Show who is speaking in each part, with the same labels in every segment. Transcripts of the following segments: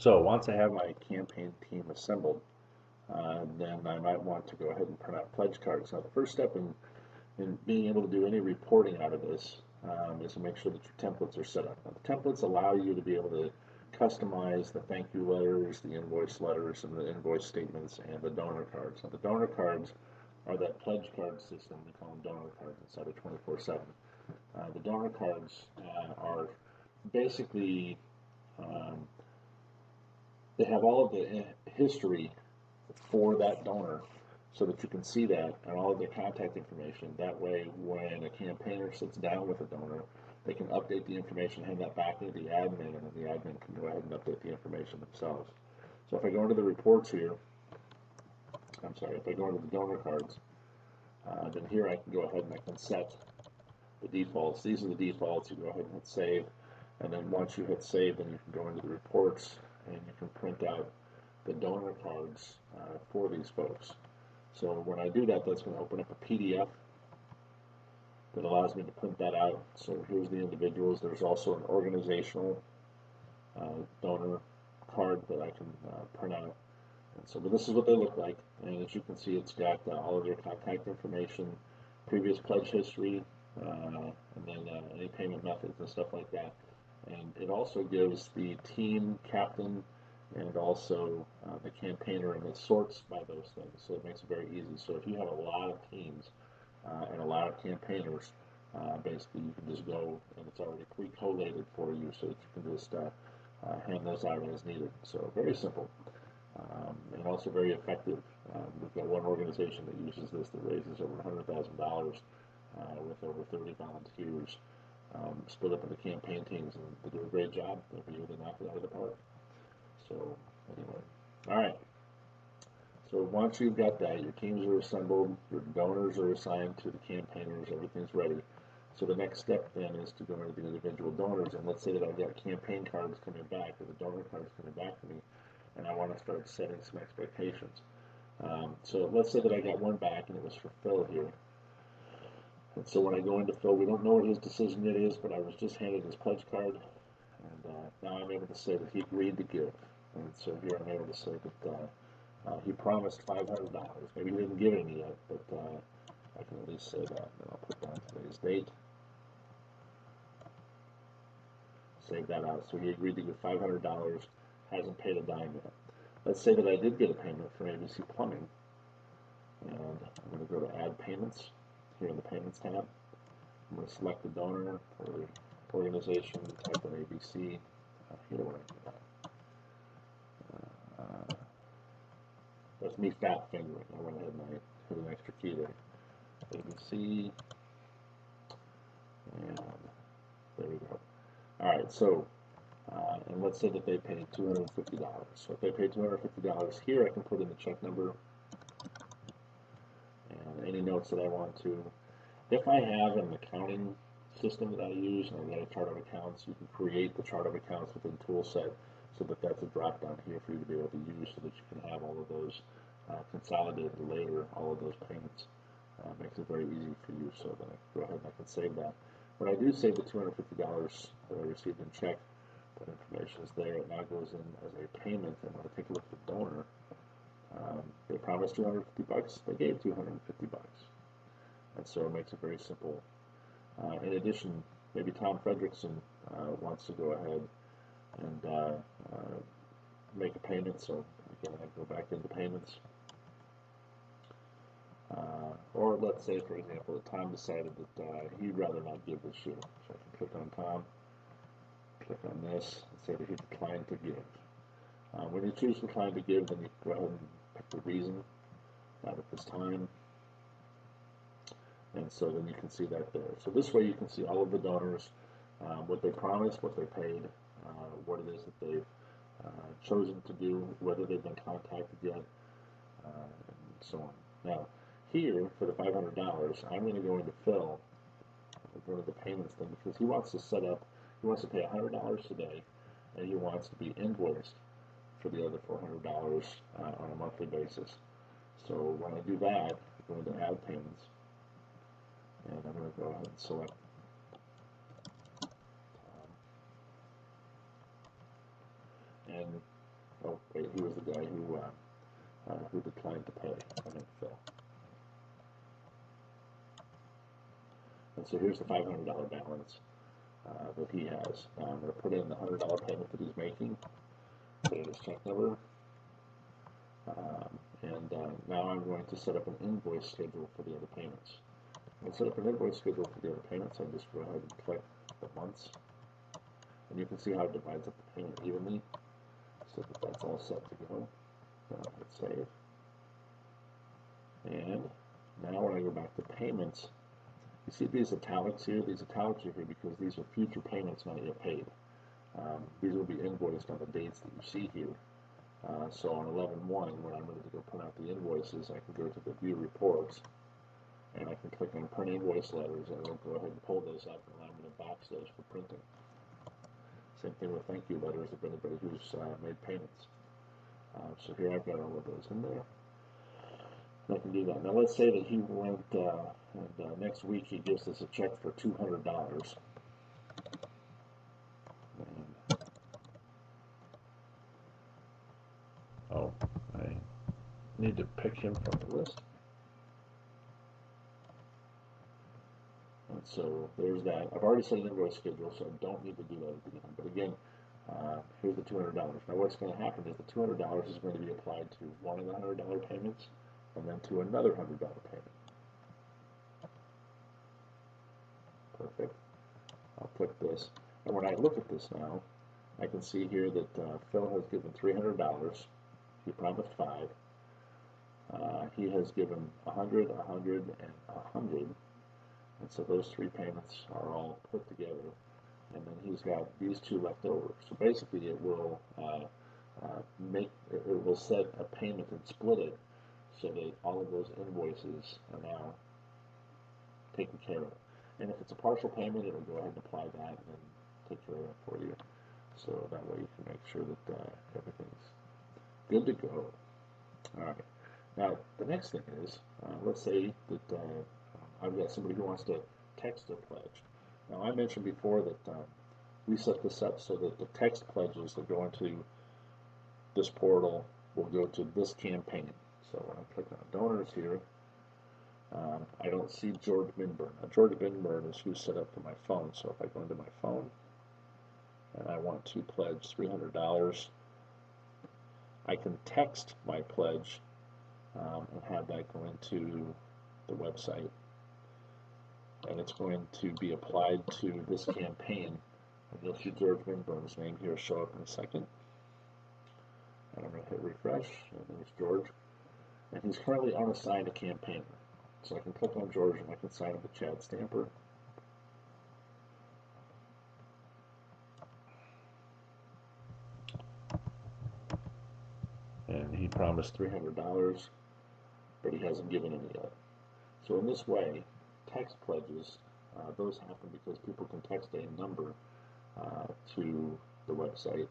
Speaker 1: So once I have my campaign team assembled, then I might want to go ahead and print out pledge cards. Now the first step in being able to do any reporting out of this is to make sure that your templates are set up. Now, the templates allow you to be able to customize the thank you letters, the invoice letters, and the invoice statements, and the donor cards. Now the donor cards are that pledge card system. We call them donor cards inside of 247. The donor cards are basically they have all of the history for that donor so that you can see that and all of their contact information. That way, when a campaigner sits down with a donor, they can update the information, hand that back to the admin, and then the admin can go ahead and update the information themselves. So if I go into the reports here, if I go into the donor cards, then here I can go ahead and I can set the defaults. These are the defaults. You go ahead and hit save, and then once you hit save, then you can go into the reports and you can print out the donor cards for these folks. So when I do that, that's going to open up a PDF that allows me to print that out. So here's the individuals. There's also an organizational donor card that I can print out. And so, but this is what they look like. And as you can see, it's got all of their contact information, previous pledge history, and then any payment methods and stuff like that. And it also gives the team captain and also the campaigner, and it sorts by those things, so it makes it very easy. So if you have a lot of teams and a lot of campaigners, basically you can just go and it's already pre-collated for you so that you can just hand those out as needed. So very simple and also very effective. We've got one organization that uses this that raises over $100,000 with over 30 volunteers split up into campaign teams, and they do a great job. Every year they knock it out of the park. So anyway, all right. So once you've got that, your teams are assembled, your donors are assigned to the campaigners, everything's ready. So the next step then is to go into the individual donors, and let's say that I've got campaign cards coming back, or the donor cards coming back to me, and I want to start setting some expectations. So let's say that I got one back, and it was for Phil here. And so when I go into Phil, we don't know what his decision yet is, but I was just handed his pledge card, and now I'm able to say that he agreed to give. And so here I'm able to say that he promised $500. Maybe he didn't give any yet, but I can at least say that. And I'll put down today's date. Save that out. So he agreed to give $500, hasn't paid a dime yet. Let's say that I did get a payment from ABC Plumbing, and I'm going to go to Add Payments here in the Payments tab. I'm going to select the donor or the organization, type in ABC. Here, what I do that. That's me fat fingering. I went ahead and I hit an extra key there. ABC, and there we go. All right, so and let's say that they paid $250. So if they paid $250 here, I can put in the check number and any notes that I want to. If I have an accounting system that I use and I've got a chart of accounts, you can create the chart of accounts within Toolset so that that's a drop down here for you to be able to use so that you can have all of those consolidated later, all of those payments. Makes it very easy for you, so then I can go ahead and I can save that. When I do save the $250 that I received in check, that information is there. It now goes in as a payment, and when I take a look at the donor, they promised $250, they gave $250. And so it makes it very simple. In addition, maybe Tom Fredrickson wants to go ahead and make a payment, so again, I go back into payments. Or let's say, for example, that Tom decided that he'd rather not give this year. So I can click on Tom, click on this, and say that he declined to give. When you choose decline to give, then you can go ahead and pick the reason, not at this time. And so then you can see that there. So this way you can see all of the donors, what they promised, what they paid, what it is that they've chosen to do, whether they've been contacted yet, and so on. Now, here, for the $500, I'm going to go into Phil, go to the payments thing, because he wants to set up, he wants to pay $100 today, and he wants to be invoiced for the other $400 on a monthly basis. So when I do that, I go into Add Payments, and I'm going to go ahead and select and Oh, wait, he was the guy who declined to pay. I meant Phil. And so here's the $500 balance that he has. Now I'm going to put in the $100 payment that he's making, put in his check number, and now I'm going to set up an invoice schedule for the other payments. When I set up an invoice schedule for the other payments, I just go ahead and click the months, and you can see how it divides up the payment evenly, so that that's all set to go. Hit save. And now when I go back to payments, you see these italics here? These italics are here because these are future payments not yet paid. These will be invoiced on the dates that you see here. So on 11/1, when I'm ready to go print out the invoices, I can go to the view reports, and I can click on print invoice letters, and it'll go ahead and pull those up, and I'm going to box those for printing. Same thing with thank you letters of anybody who's made payments. So here I've got all of those in there. I can do that. Now let's say that he went, and next week he gives us a check for $200. And, oh, I need to pick him from the list. And so there's that. I've already set an invoice schedule, so I don't need to do that at the end. But again, here's the $200. Now what's going to happen is the $200 is going to be applied to one of the $100 payments, and then to another $100 payment. Perfect. I'll click this, and when I look at this now, I can see here that Phil has given $300. He promised $5. He has given $100, $100, and $100, and so those three payments are all put together, and then he's got these two left over. So basically, it will set a payment and split it, so that all of those invoices are now taken care of. And if it's a partial payment, it'll go ahead and apply that and then take care of it for you. So that way you can make sure that everything's good to go. All right. Now, the next thing is, let's say that I've got somebody who wants to text their pledge. Now, I mentioned before that we set this up so that the text pledges that go into this portal will go to this campaign. So when I click on donors here, I don't see George Binburn. Now, George Binburn is who's set up to my phone. So if I go into my phone and I want to pledge $300, I can text my pledge and have that go into the website. And it's going to be applied to this campaign. And you'll see George Binburn's name here show up in a second. And I'm going to hit refresh, and there's George. And he's currently unassigned a campaigner. So I can click on George and I can sign up with Chad Stamper. And he promised $300, but he hasn't given any yet. So in this way, text pledges, those happen because people can text a number to the website.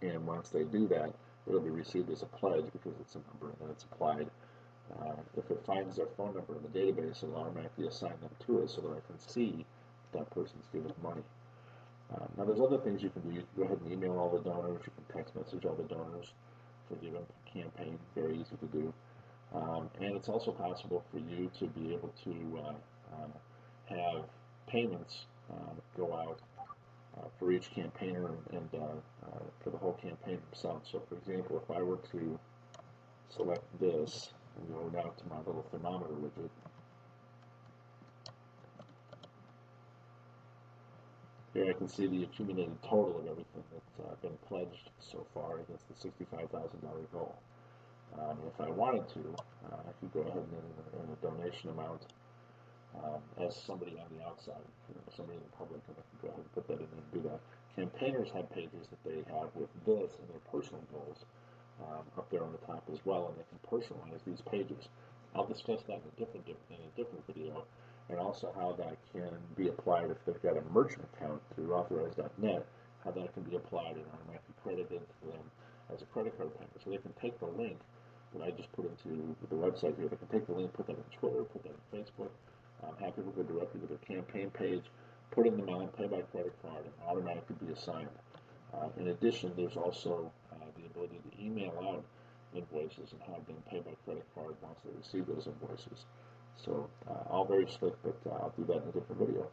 Speaker 1: And once they do that, it'll be received as a pledge because it's a number and then it's applied. If it finds their phone number in the database, it'll automatically assign them to it so that I can see that person's given money. Now there's other things you can do. You can go ahead and email all the donors. You can text message all the donors for the event campaign. Very easy to do. And it's also possible for you to be able to have payments go out for each campaigner and for the whole campaign themselves. So for example, if I were to select this and go down to my little thermometer widget, here I can see the accumulated total of everything that's been pledged so far against the $65,000 goal. If I wanted to, I could go ahead and enter a donation amount as somebody on the outside, somebody in the public, and I can go ahead and put that in there and do that. Campaigners have pages that they have with this and their personal goals up there on the top as well, and they can personalize these pages. I'll discuss that in a different video, and also how that can be applied if they've got a merchant account through authorize.net, how that can be applied and automatically credited to them as a credit card payment. So they can take the link that I just put into the website here. They can take the link, put that on Twitter, put that on Facebook, have people go directly to their campaign page, put in the amount, pay by credit card, and automatically be assigned In addition, there's also the ability to email out invoices and have them pay by credit card once they receive those invoices. So all very slick, but I'll do that in a different video.